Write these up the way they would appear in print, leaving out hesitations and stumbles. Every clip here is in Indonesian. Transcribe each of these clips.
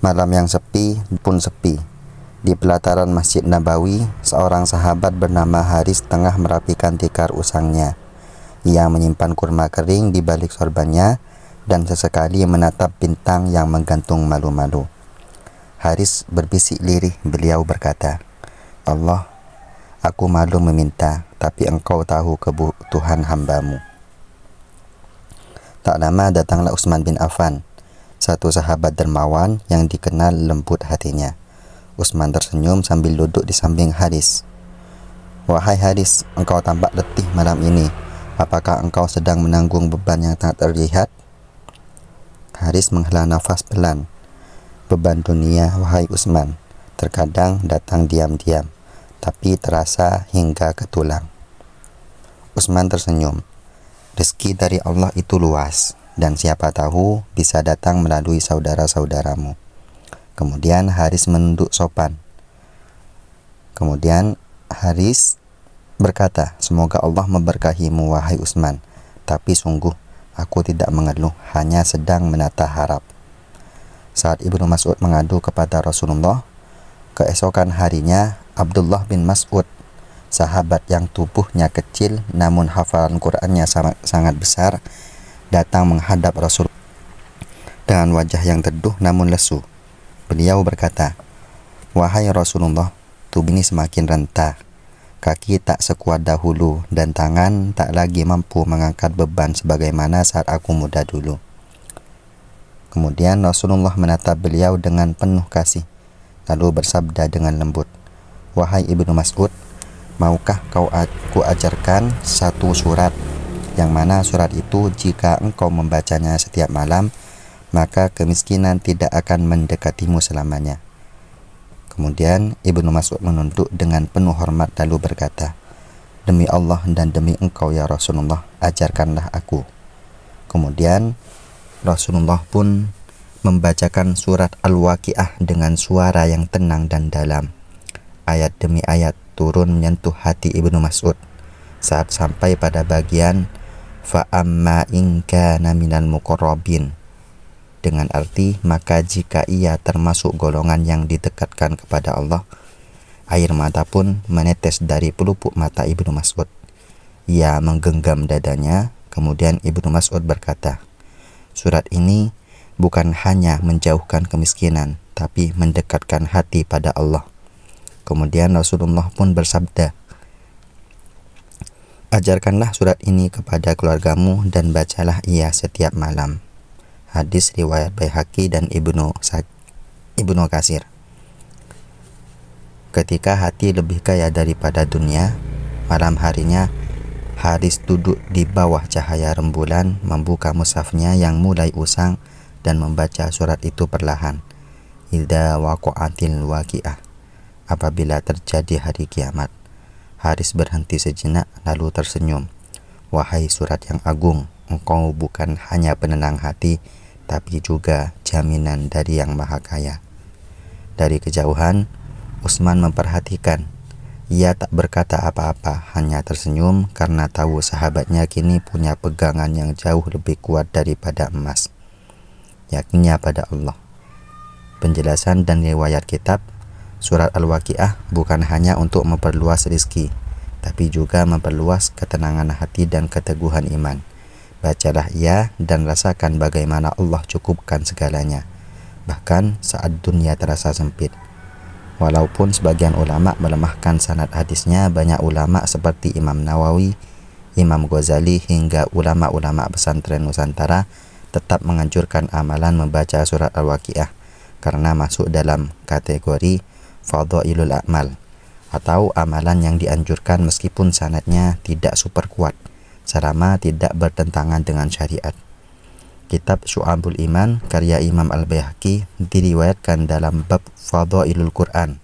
Malam yang sepi pun sepi. Di pelataran Masjid Nabawi, seorang sahabat bernama Haris tengah merapikan tikar usangnya. Ia menyimpan kurma kering di balik sorbannya dan sesekali menatap bintang yang menggantung malu-malu. Haris berbisik lirih. Beliau berkata, "Allah, aku malu meminta, tapi engkau tahu kebutuhan hambamu." Tak lama datanglah Utsman bin Affan, satu sahabat dermawan yang dikenal lembut hatinya. Utsman tersenyum sambil duduk di samping Haris. "Wahai Haris, engkau tampak letih malam ini. Apakah engkau sedang menanggung beban yang tak terlihat?" Haris menghela nafas pelan. "Beban dunia, wahai Utsman, terkadang datang diam-diam, tapi terasa hingga ke tulang." Utsman tersenyum. "Rezeki dari Allah itu luas, dan siapa tahu bisa datang melalui saudara-saudaramu." Kemudian Haris menunduk sopan. Kemudian Haris berkata, "Semoga Allah memberkahimu, wahai Utsman. Tapi sungguh aku tidak mengeluh, hanya sedang menata harap." Saat Ibnu Mas'ud mengadu kepada Rasulullah, keesokan harinya Abdullah bin Mas'ud, sahabat yang tubuhnya kecil namun hafalan Qur'annya sangat besar, datang menghadap Rasul dengan wajah yang teduh namun lesu. Beliau berkata, "Wahai Rasulullah, tubuh ini semakin rentah. Kaki tak sekuat dahulu dan tangan tak lagi mampu mengangkat beban sebagaimana saat aku muda dulu." Kemudian Rasulullah menatap beliau dengan penuh kasih, lalu bersabda dengan lembut, "Wahai Ibnu Mas'ud, maukah aku ajarkan satu surat, yang mana surat itu jika engkau membacanya setiap malam, maka kemiskinan tidak akan mendekatimu selamanya?" Kemudian Ibnu Mas'ud menunduk dengan penuh hormat lalu berkata, "Demi Allah dan demi engkau ya Rasulullah, ajarkanlah aku." Kemudian Rasulullah pun membacakan surat Al-Waqiah dengan suara yang tenang dan dalam. Ayat demi ayat turun menyentuh hati Ibnu Mas'ud. Saat sampai pada bagian "Fa'amma in kana minal muqarrabin", dengan arti maka jika ia termasuk golongan yang didekatkan kepada Allah, air mata pun menetes dari pelupuk mata Ibnu Mas'ud. Ia menggenggam dadanya. Kemudian Ibnu Mas'ud berkata, "Surat ini bukan hanya menjauhkan kemiskinan, tapi mendekatkan hati pada Allah." Kemudian Rasulullah pun bersabda, "Ajarkanlah surat ini kepada keluargamu dan bacalah ia setiap malam." Hadis riwayat Baihaqi dan Ibnu Katsir. Ketika hati lebih kaya daripada dunia, malam harinya Haris duduk di bawah cahaya rembulan, membuka mushafnya yang mulai usang dan membaca surat itu perlahan. "Idza waqa'atil waqi'ah", apabila terjadi hari kiamat. Haris berhenti sejenak lalu tersenyum. "Wahai surat yang agung, engkau bukan hanya penenang hati, tapi juga jaminan dari yang maha kaya." Dari kejauhan, Utsman memperhatikan. Ia tak berkata apa-apa, hanya tersenyum karena tahu sahabatnya kini punya pegangan yang jauh lebih kuat daripada emas, yakni pada Allah. Penjelasan dan riwayat kitab surat Al-Waqiah bukan hanya untuk memperluas rezeki, tapi juga memperluas ketenangan hati dan keteguhan iman. Bacalah ia dan rasakan bagaimana Allah cukupkan segalanya, bahkan saat dunia terasa sempit. Walaupun sebagian ulama melemahkan sanad hadisnya, banyak ulama seperti Imam Nawawi, Imam Ghazali hingga ulama-ulama pesantren Nusantara tetap menganjurkan amalan membaca surat Al-Waqiah karena masuk dalam kategori fadhailul a'mal, atau amalan yang dianjurkan meskipun sanadnya tidak super kuat, selama tidak bertentangan dengan syariat. Kitab Syu'abul Iman karya Imam Al-Baihaqi diriwayatkan dalam bab Fadhailul Quran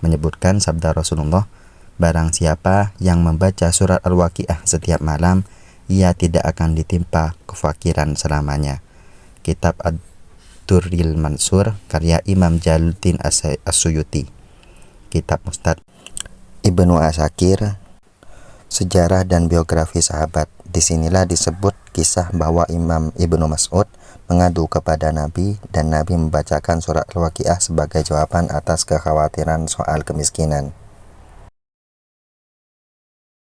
menyebutkan sabda Rasulullah, "Barang siapa yang membaca surat Al-Waqiah setiap malam, ia tidak akan ditimpa kefakiran selamanya." Kitab Ad-Durril Mansur karya Imam Jaluddin As-Suyuti. Kitab Mustad Ibnu Asakir, sejarah dan biografi sahabat. Disinilah disebut kisah bahwa Imam Ibnu Mas'ud mengadu kepada Nabi, dan Nabi membacakan surat Al-Waqiah sebagai jawaban atas kekhawatiran soal kemiskinan.